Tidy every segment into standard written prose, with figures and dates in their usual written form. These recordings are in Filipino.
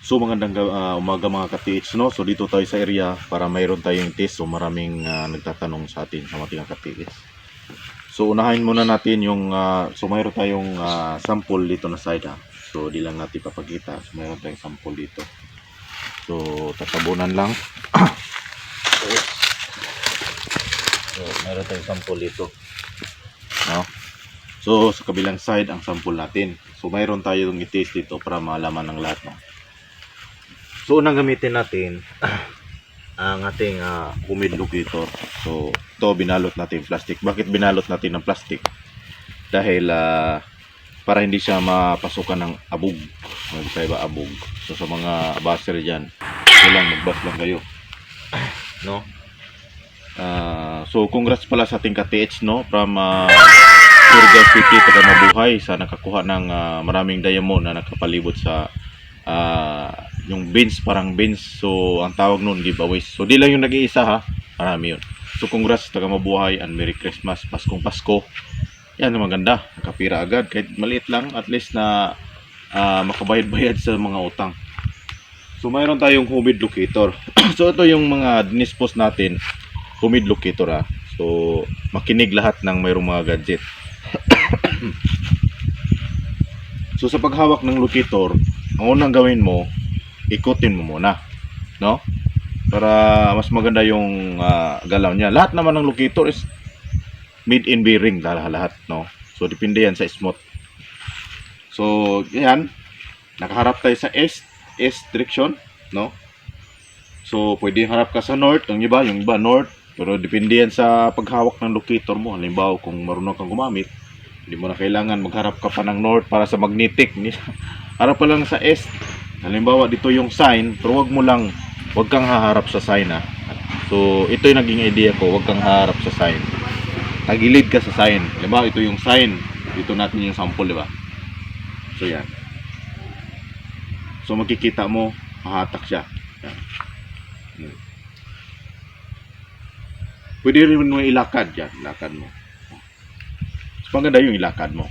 So magandang umaga mga ka-TH, no? So dito tayo sa area para mayroon tayong test. So maraming nagtatanong sa atin sa mga ka-TH. So unahin muna natin yung so mayroon tayong sample dito na side ha. So di lang natin papakita. So mayroon tayong sample dito. So tatabunan lang. So mayroon tayong sample dito. No? So sa kabilang side ang sample natin. So mayroon tayong i-test dito para malaman ng lahat, no? So unang gamitin natin ang ating humid locator. So ito binalot natin plastic. Bakit binalot natin ng plastic? Dahil para hindi siya mapasukan ng abog. Magkaiba abog. So sa mga baser dyan, so lang magbas lang kayo. No? So congrats pala sa ating ka-TH, no? From Surigao City, taga Mabuhay, sa nakakuha ng maraming diamond na nakapalibot sa yung beans, parang beans. So ang tawag nun giveaways. So di lang yung nag-iisa ha, marami yun. So congrats taga Mabuhay and Merry Christmas, Paskong Pasko. Yan, maganda, nakapira agad kahit maliit lang, at least na makabayad-bayad sa mga utang. So mayroon tayong humid locator. So ito yung mga dinispose natin, humid locator ha. So makinig lahat ng mayroong mga gadget. So sa paghawak ng locator, ang unang gawin mo, ikutin mo muna, no? Para mas maganda yung galaw niya. Lahat naman ng locator is made in bearing, lahat, no? So depende yan sa smooth. So yan, nakaharap tayo sa S direction, no? So pwede harap ka sa north, yung iba north, pero depende yan sa paghawak ng locator mo. Halimbawa kung marunong kang gumamit, hindi mo na kailangan magharap ka pa ng north para sa magnetic. Harap pa lang sa S. Halimbawa dito yung sign, pero wag kang haharap sa sign ha. So ito yung naging idea ko, wag kang haharap sa sign. Tagilid ka sa sign. Halimbawa ito yung sign, dito natin yung sample, di ba? So yan. So makikita mo, mahatak siya. Yan. Pwede rin mo ilakad yan, ilakad mo. So maganda yung ilakad mo.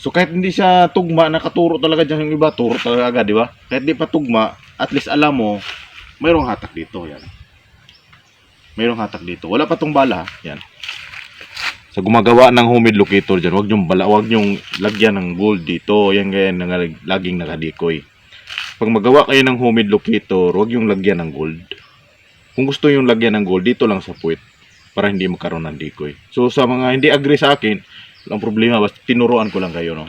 So kahit hindi siya tugma, nakaturo talaga dyan yung iba, turo talaga agad, di ba? Kahit di pa tugma, at least alam mo, mayroong hatak dito, yan. Mayroong hatak dito. Wala pa tong bala, yan. Sa gumagawa ng humid locator dyan, wag nyong lagyan ng gold dito, yan ganyan, laging nakadikoy. Pag magawa kayo ng humid locator, wag yung lagyan ng gold. Kung gusto yung lagyan ng gold, dito lang sa puwet, para hindi magkaroon ng decoy. So sa mga hindi agree sa akin, walang problema, basta tinuruan ko lang kayo, no?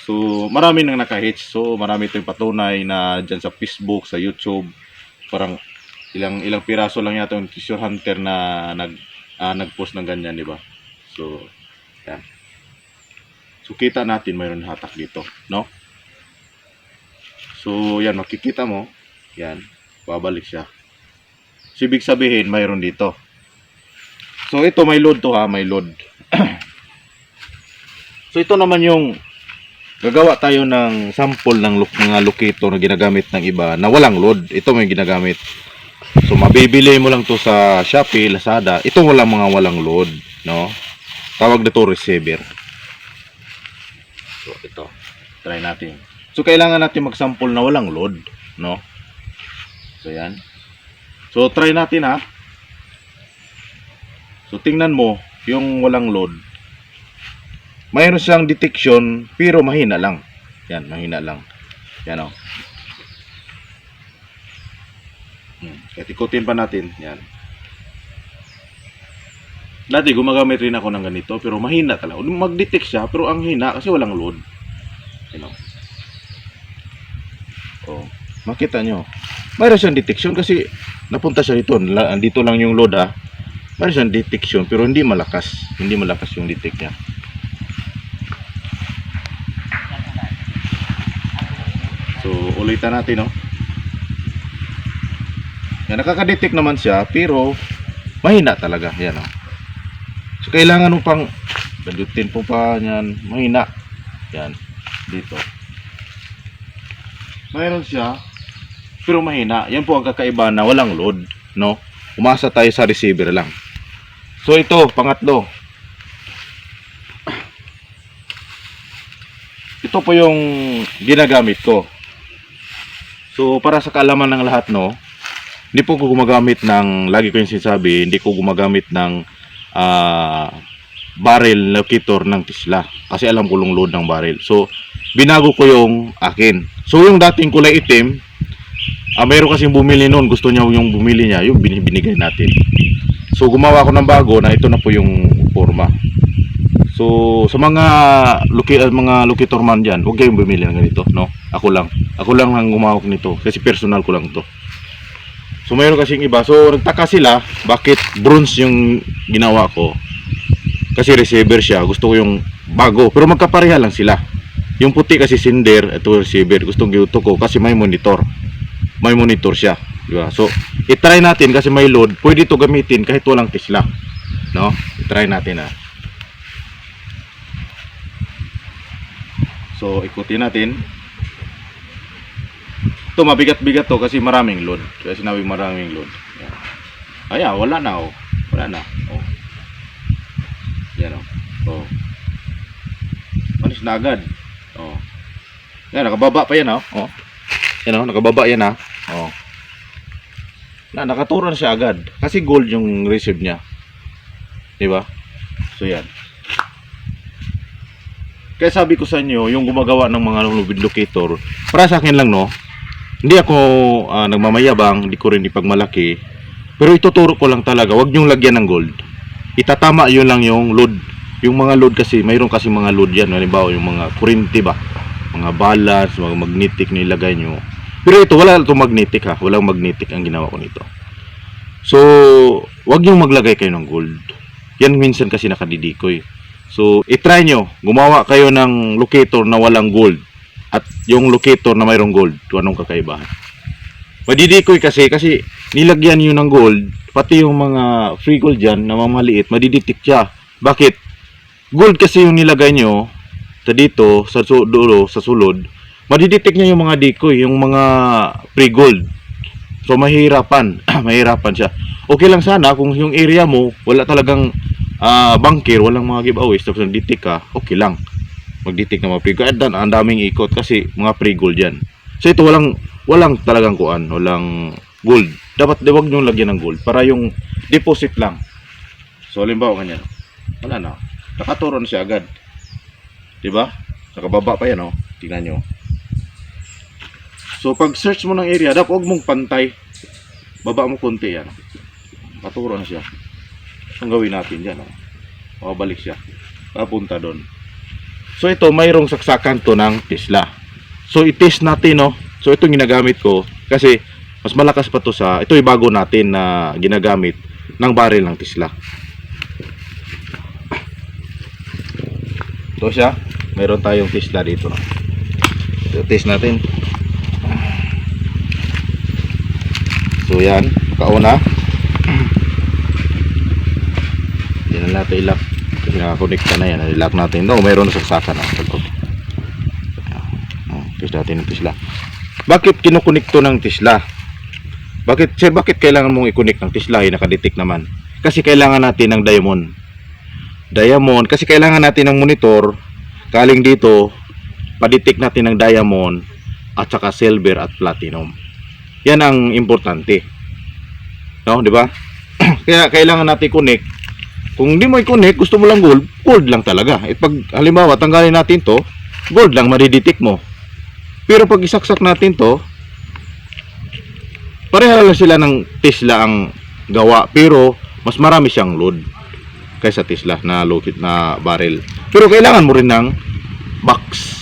So marami nang naka-hitch. So marami tayong patunay na dyan sa Facebook, sa YouTube. Parang ilang piraso lang yata yung treasure hunter na nag-post ng ganyan, di ba? So yan. So kita natin mayroon hatak dito, no? So yan, makikita mo, yan, babalik siya. So ibig sabihin mayroon dito. So ito may load to ha, may load. So ito naman yung gagawa tayo ng sample ng mga locator na ginagamit ng iba na walang load. Ito may ginagamit. So mabibili mo lang to sa Shopee, Lazada. Ito walang load, no? Tawag nito receiver. So ito, try natin. So kailangan natin mag-sample na walang load, no? So yan. So try natin ha. So tingnan mo yung walang load. Mayroon siyang detection pero mahina lang. Yan, mahina lang. Yan o. Kahit ikutin pa natin. Yan. Dati gumagamit rin ako ng ganito pero mahina talaga. Mag-detect siya pero ang hina kasi walang load. Yan o. Oh, makita nyo. Mayroon siyang detection kasi napunta siya dito. Dito lang yung load ha. Mayroon siyang detection pero hindi malakas. Hindi malakas yung detect niya. So, ulitan natin, no? Yan, nakaka-detect naman siya, pero mahina talaga. Yan, no? So, kailangan mo pang bandutin po pa yan. Mahina. Yan, dito. Mayroon siya, pero mahina. Yan po ang kakaiba na walang load, no? Umasa tayo sa receiver lang. So, ito, pangatlo. Ito po yung ginagamit ko. So, para sa kaalaman ng lahat, no, hindi po ko gumagamit ng, lagi ko yung sinasabi, hindi ko gumagamit ng barrel locator ng Tesla. Kasi alam ko yung load ng barrel. So, binago ko yung akin. So, yung dating kulay itim, mayroon kasing bumili noon, gusto niya yung bumili niya, yung binigay natin. So, gumawa ko ng bago na ito na po yung forma. So, sa mga locator man dyan, huwag kayong bumili ng ganito, no? Ako lang ang gumawa nito kasi personal ko lang to. So, mayroon kasing iba. So, nagtaka sila bakit bronze yung ginawa ko. Kasi receiver siya, gusto ko yung bago. Pero magkapareha lang sila. Yung puti kasi sender, ito receiver. Gustong giuto ko kasi may monitor. May monitor siya, di ba? So, i-try natin kasi may load. Pwede ito gamitin kahit walang Tesla, no? I-try natin, ha. So, ikutin natin. Ito, mabigat-bigat to kasi maraming load. Kaya sinabi maraming load. Yan. Ayan, wala na, oh. Wala na, oh. Yan, oh. Oh. Malis na agad. Oh. Yan, nakababa pa yan, oh. Oh. Yan, oh. Nakababa yan, ha. Oh. Nakaturan siya agad. Kasi gold yung receive niya. Diba? So, yan. Kaya sabi ko sa inyo, yung gumagawa ng mga locator, para sa akin lang, no, hindi ako nagmamayabang, hindi ko rin ipagmalaki, pero ituturo ko lang talaga, wag nyong lagyan ng gold. Itatama yun lang yung load. Yung mga load kasi, mayroon kasi mga load yan, halimbawa yung mga kurinti ba, mga balance, mga magnetic na ilagay nyo. Pero ito, wala itong magnetic, ha, walang magnetic ang ginawa ko nito. So, wag nyong maglagay kayo ng gold. Yan minsan kasi nakadidikoy. So, itry nyo, gumawa kayo ng locator na walang gold at yung locator na mayroong gold, kung anong kakaibahan. Madidikoy kasi nilagyan nyo ng gold, pati yung mga free gold dyan na mamaliit, madiditik siya. Bakit? Gold kasi yung nilagay nyo sa dito, sa dulo, sa sulod, madiditik niya yung mga decoy, yung mga free gold. So, mahirapan, mahirapan siya. Okay lang sana kung yung area mo, wala talagang bunker, walang mga giveaways, tapos nagditik ka, okay lang. Magditik na mga pre gold. Ang daming ikot kasi mga pre gold yan. So ito walang talagang kuan, walang gold. Dapat wag nyo lagyan ng gold para yung deposit lang. So halimbawa kanyan, wala na. Nakaturo na siya agad. 'Di ba? Nakababa pa yan, oh. Tingnan nyo. So pag search mo ng area, dapat wag mong pantay. Baba mo konti yan. Nakaturo na siya. Ang gawin natin dyan, oh. Makabalik siya. Papunta doon. So ito, mayroong saksakan to ng Tesla. So i-test natin, no. So ito ginagamit ko kasi mas malakas pa to sa, ito yung bago natin na ginagamit ng barrel ng Tesla. Ito siya. Mayroon tayong Tesla dito, no. So test natin. So yan, kauna. Yan na natin ilak. Kasi nakakonect na yan. Ilak natin. No, mayroon na saksakan na. Test natin ng Tesla. Bakit kinukonekto ng Tesla? Bakit kailangan mong i-connect ng Tesla? Nakadetect naman. Kasi kailangan natin ng diamond. Diamond. Kasi kailangan natin ng monitor. Kaling dito, pa-detect natin ng diamond at saka silver at platinum. Yan ang importante. No, di ba? Kaya kailangan natin connect. Kung hindi mo i-connect, gusto mo lang gold, gold lang talaga. Pag halimbawa, tanggalin natin to, gold lang madidetect mo. Pero pag isaksak natin to, pareha lang sila ng Tesla ang gawa, pero mas marami siyang load kaysa Tesla na load na barrel. Pero kailangan mo rin ng box.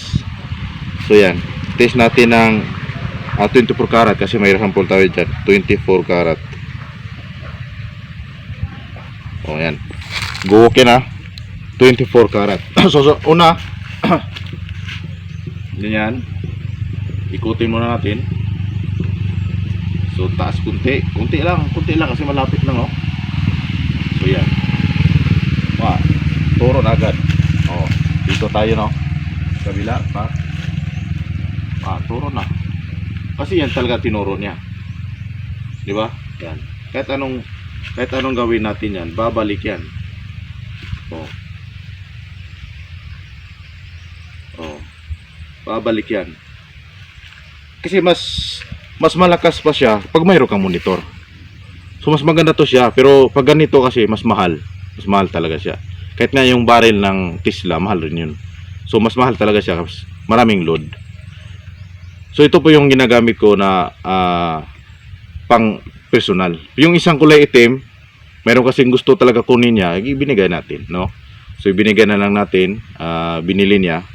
So yan, test natin ng 24 karat kasi may sample tayo dyan, 24 karat. O yan, go okay na, 24 karat. So una, ganyan, ikutin muna natin. So taas kunti lang kasi malapit lang, oh. So yan, turo na agad. Oh, dito tayo, no, kabila pa. Turo na. Kasi yan talaga tinuro niya. Di ba? Yan. Kahit anong gawin natin yan, babalik yan. Oh. Babalik yan. Kasi mas malakas pa siya pag mayroon kang monitor. So mas maganda to siya, pero pag ganito kasi mas mahal. Mas mahal talaga siya. Kahit nga yung barrel ng Tesla, mahal rin yun. So mas mahal talaga siya kasi maraming load. So ito po yung ginagamit ko na pang personal. Yung isang kulay itim, meron kasing gusto talaga kunin niya, ibinigay natin, no? So ibinigay na lang natin, binili niya.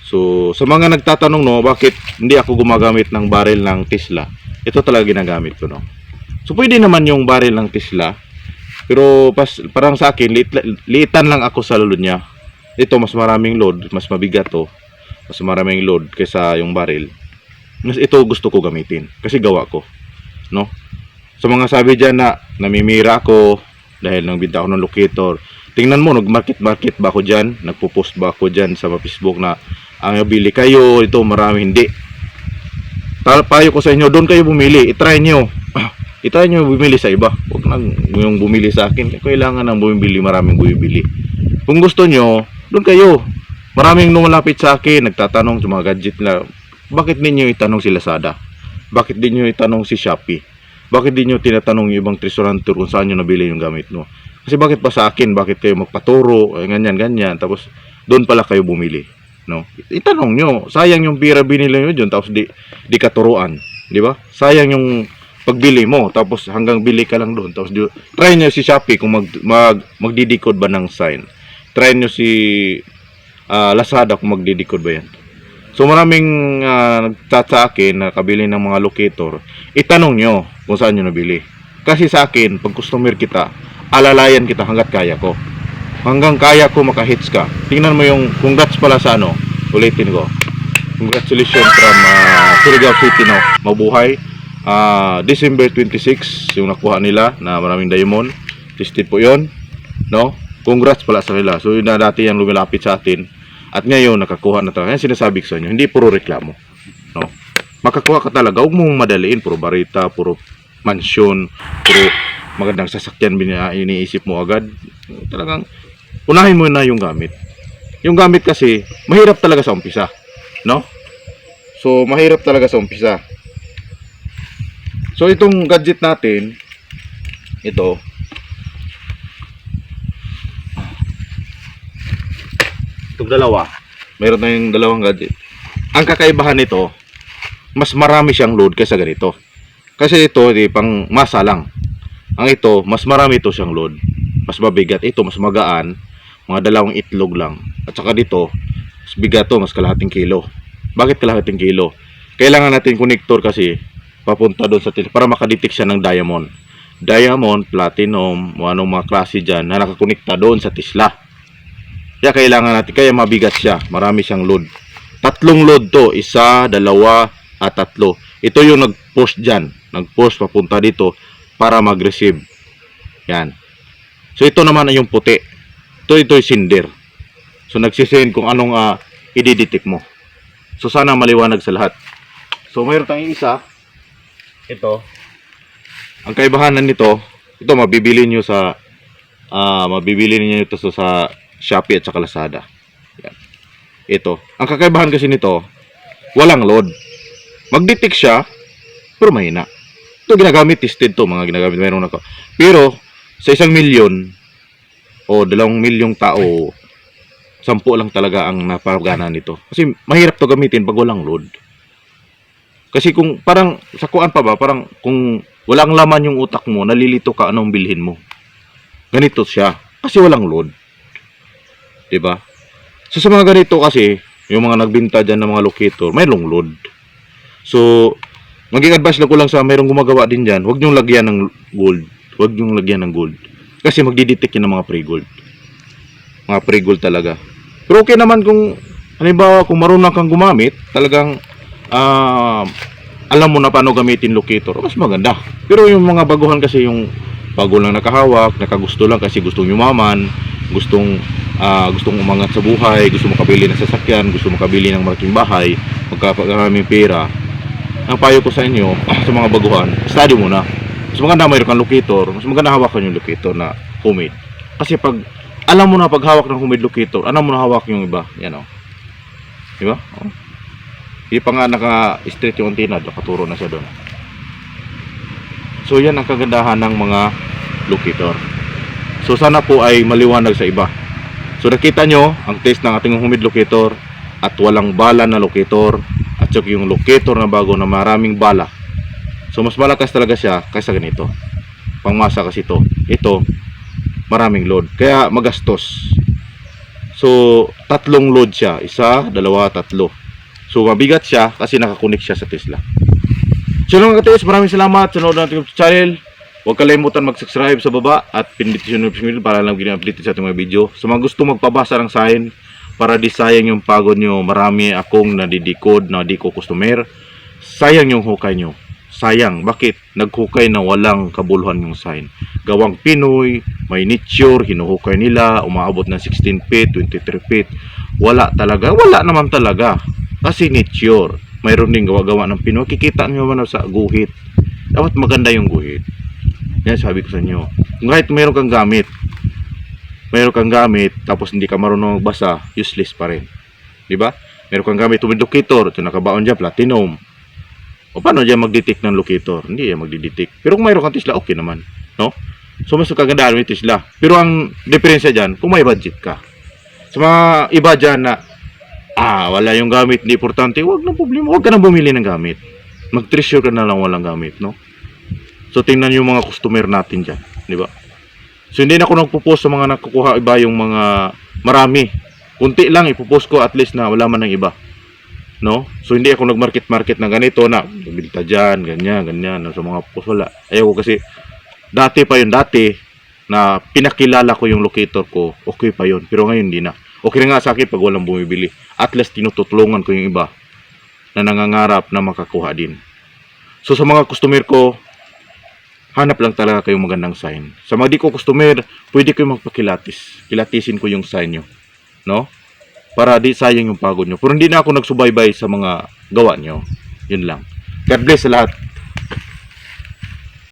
So sa mga nagtatanong, no, bakit hindi ako gumagamit ng barrel ng Tesla? Ito talaga ginagamit ko, no. So pwede naman yung barrel ng Tesla, pero parang sa akin, liitan lang ako sa load niya. Ito mas maraming load, mas mabigat to. Mas maraming load kaysa yung barrel. Mas ito gusto ko gamitin kasi gawa ko, no? Sa mga sabi diyan na namimira ako dahil nagbenta ako ng locator. Tingnan mo, nag-market ba ako diyan? Nagpo-post ba ako diyan sa Facebook na ang bili kayo, ito marami hindi. Payo ko sa inyo, doon kayo bumili, i-try niyo. I-try niyo bumili sa iba. Huwag nang yung bumili sa akin. Kailangan ng bumibili, maraming bumibili. Kung gusto niyo, doon kayo. Maraming lumalapit sa akin, nagtatanong sa mga gadget na, bakit ninyo itanong si Lazada? Bakit din niyo itanong si Shopee? Bakit din niyo tinatanong yung ibang restaurant kung saan niyo nabili yung gamit mo? Kasi bakit pa sa akin? Bakit kayo magpaturo? Ganyan. Tapos, doon pala kayo bumili. No? Itanong nyo. Sayang yung pira binili nyo dyan, tapos di katuruan. Di ba? Sayang yung pagbili mo, tapos hanggang bili ka lang doon. Tapos, try nyo si Shopee kung magdidikod ba ng sign. Try nyo si Lazada kung magdidikod ba yan. So maraming nagchat sa akin na kabili ng mga locator, itanong nyo kung saan nyo nabili. Kasi sa akin, pag customer kita, alalayan kita hanggat kaya ko. Hanggang kaya ko makahits ka. Tingnan mo yung congrats pala sa ano, ulitin ko. Congratulations from Surigao City, no? Mabuhay. December 26 yung nakuha nila na maraming diamond. Tested po yun, no? Congrats pala sa nila. So yun na dati yung lumilapit sa atin. At ngayon nakakuha na talaga. Yan sinasabi ko sa inyo, hindi puro reklamo, no? Makakuha ka talaga. Huwag mong madaliin, puro barita, puro mansyon, puro magandang sasakyan iniisip mo agad. Talagang unahin mo na yung gamit. Yung gamit kasi mahirap talaga sa umpisa, no? So mahirap talaga sa umpisa. So itong gadget natin, itong dalawa, mayroon tayong dalawang gadget. Ang kakaibahan nito, mas marami siyang load kaysa ganito. Kasi ito, pang masa lang. Ang ito, mas marami ito siyang load. Mas mabigat. Ito, mas magaan. Mga dalawang itlog lang. At saka dito, mas bigat to, mas kalahating kilo. Bakit kalahating kilo? Kailangan natin connector kasi papunta doon sa para makadetect siya ng diamond. Diamond, platinum, anong mga klase dyan na nakakonekta doon sa Tesla. Kaya kailangan natin, kaya mabigat siya. Marami siyang load. Tatlong load to. Isa, dalawa, at tatlo. Ito yung nag-push dyan. Nag-push papunta dito para mag-receive. Yan. So ito naman ay yung puti. Ito yung cinder. So nagsisend kung anong i-detect mo. So sana maliwanag sa lahat. So mayroon tayong isa. Ito. Ang kaibahanan nito, ito mabibili niyo ito sa Shopee at saka Lazada. Yan. Ito. Ang kakaibahan kasi nito, walang load. Mag-detect siya, pero mahina. Ito ginagamit, tested to, mga ginagamit, mayroon ako. Pero, sa 1 milyon, o 2 milyong tao, 10 lang talaga ang napagana nito. Kasi mahirap to gamitin pag walang load. Kasi kung, parang, sa kuan pa ba, parang, kung walang laman yung utak mo, nalilito ka anong bilhin mo. Ganito siya. Kasi walang load. Diba? So sa mga ganito kasi, yung mga nagbinta dyan ng mga locator, mayroong load. So, maging advice lang ko lang sa mayroong gumagawa din dyan, huwag nyong lagyan ng gold. Huwag nyong lagyan ng gold. Kasi magdidetect yun ng mga pre-gold. Mga pre-gold talaga. Pero okay naman kung, halimbawa, kung marunong kang gumamit, talagang, alam mo na paano gamitin locator, mas maganda. Pero yung mga baguhan kasi, yung bago lang nakahawak, nakagusto lang kasi gustong yumaman, gustong umangat sa buhay, gusto makabili ng sasakyan, gusto makabili ng malaking bahay, magkakaraming pera. Ang payo ko sa inyo, sa mga baguhan, study muna. Mas maganda mayroon kang locator, mas maganda hawakan yung locator na homemade. Kasi pag alam mo na pag hawak ng homemade locator, alam mo na hawak yung iba, yan o. Diba? Hindi pa nga naka-straight yung antena, nakaturo na siya doon. So yan ang kagandahan ng mga locator. So sana po ay maliwanag sa iba. So nakita nyo ang test ng ating humid locator at walang bala na locator at saka yung locator na bago na maraming bala. So mas malakas talaga siya kaysa ganito. Pangmasa kasi ito maraming load kaya magastos. So 3 load siya, 1, 2, 3. So mabigat siya kasi nakakunik siya sa Tesla. So mga katiis, maraming salamat sa nanood natin sa channel. Huwag kalimutan mag-subscribe sa baba at pindutin yung notification para lang gina-update sa ating mga video. Sa mga gusto magpabasa ng sign para di sayang yung pagod nyo, marami akong nadidikod na di ko customer. Sayang yung hukay nyo. Sayang. Bakit? Naghukay na walang kabuluhan yung sign. Gawang Pinoy, may niture, hinuhukay nila, umaabot ng 16 feet, 23 feet. Wala talaga. Wala naman talaga. Kasi niture. Mayroon din gawa-gawa ng Pinoy. Kikita nyo naman sa guhit. Dapat maganda yung guhit. Yan sabi ko sa inyo. Kung kahit mayroon kang gamit, tapos hindi ka marunong magbasa, useless pa rin. Diba? Mayroon kang gamit humid locator, ito nakabaon dyan, platinum. O paano dyan mag-detect ng locator? Hindi yan mag-detect. Pero kung mayroon kang Tesla, okay naman. No? So mas kagandaan mo yung Tesla. Pero ang diferensya dyan, kung may budget ka. Sa mga iba dyan na wala yung gamit, hindi importante, huwag na problema, huwag ka na bumili ng gamit. Mag-treasure ka na lang walang gamit, no? So tingnan yung mga customer natin dyan, di ba? So hindi na ako nagpo-post sa mga nakukuha iba yung mga marami. Kunti lang ipo-post ko at least na wala man ng iba. No? So hindi ako nag-market na ganito na bibenta dyan, ganyan. So mga post wala. Ayaw ko kasi dati na pinakilala ko yung locator ko, okay pa yun. Pero ngayon hindi na. Okay na nga sa akin pag walang bumibili. At least tinutulungan ko yung iba na nangangarap na makakuha din. So sa mga customer ko, hanap lang talaga kayong magandang sign. Sa mga di ko customer, pwede kayong magpakilatis. Kilatisin ko yung sign nyo. No? Para di sayang yung pagod nyo. Pero hindi na ako nagsubaybay sa mga gawa nyo. Yun lang. God bless sa lahat.